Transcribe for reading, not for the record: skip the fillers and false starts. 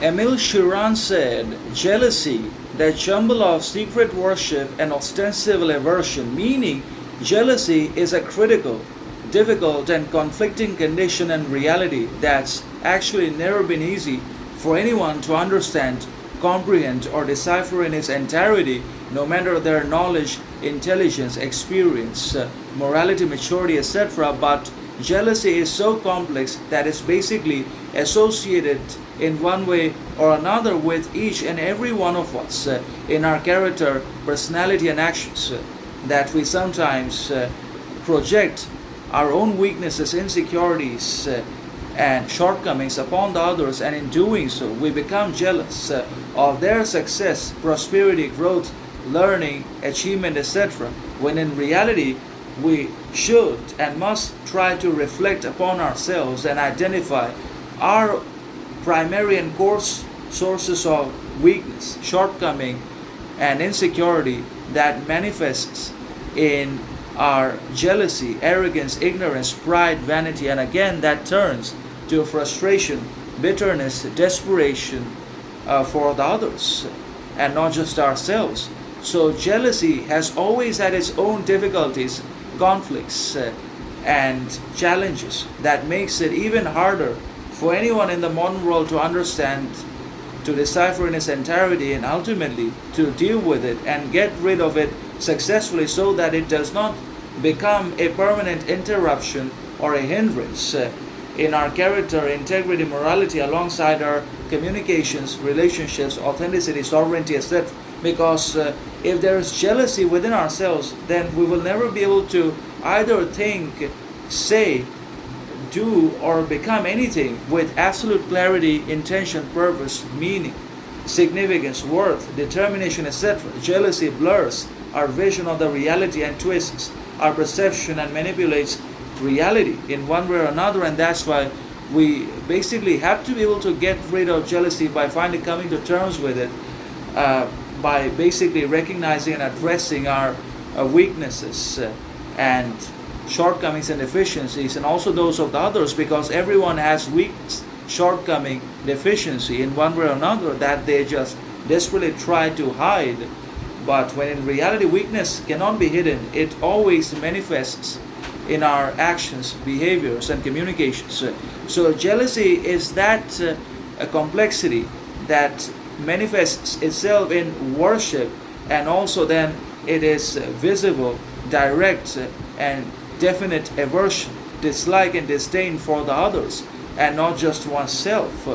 Emil Cioran said, jealousy, the jumble of secret worship and ostensible aversion, meaning jealousy is a critical, difficult, and conflicting condition and reality that's actually never been easy for anyone to understand, comprehend, or decipher in its entirety, no matter their knowledge, intelligence, experience, morality, maturity, etc. But jealousy is so complex that it's basically associated in one way or another with each and every one of us in our character, personality, and actions, that we sometimes project our own weaknesses, insecurities, and shortcomings upon the others, and in doing so, we become jealous of their success, prosperity, growth, learning, achievement, etc. When in reality, we should and must try to reflect upon ourselves and identify our primary and core sources of weakness, shortcoming, and insecurity that manifests in our jealousy, arrogance, ignorance, pride, vanity, and again that turns to frustration, bitterness, desperation for the others and not just ourselves. So jealousy has always had its own difficulties, conflicts, and challenges that makes it even harder for anyone in the modern world to understand, to decipher in its entirety, and ultimately to deal with it and get rid of it successfully so that it does not become a permanent interruption or a hindrance in our character, integrity, morality, alongside our communications, relationships, authenticity, sovereignty, etc. Because if there is jealousy within ourselves, then we will never be able to either think, say, do, or become anything with absolute clarity, intention, purpose, meaning, significance, worth, determination, etc. Jealousy blurs our vision of the reality and twists our perception and manipulates reality in one way or another, and that's why we basically have to be able to get rid of jealousy by finally coming to terms with it, by basically recognizing and addressing our weaknesses and shortcomings and deficiencies, and also those of the others, because everyone has weakness, shortcoming, deficiency in one way or another that they just desperately try to hide. But when in reality weakness cannot be hidden, it always manifests in our actions, behaviors, and communications. So jealousy is that a complexity that manifests itself in worship, and also then it is visible, direct, and definite aversion, dislike, and disdain for the others, and not just oneself.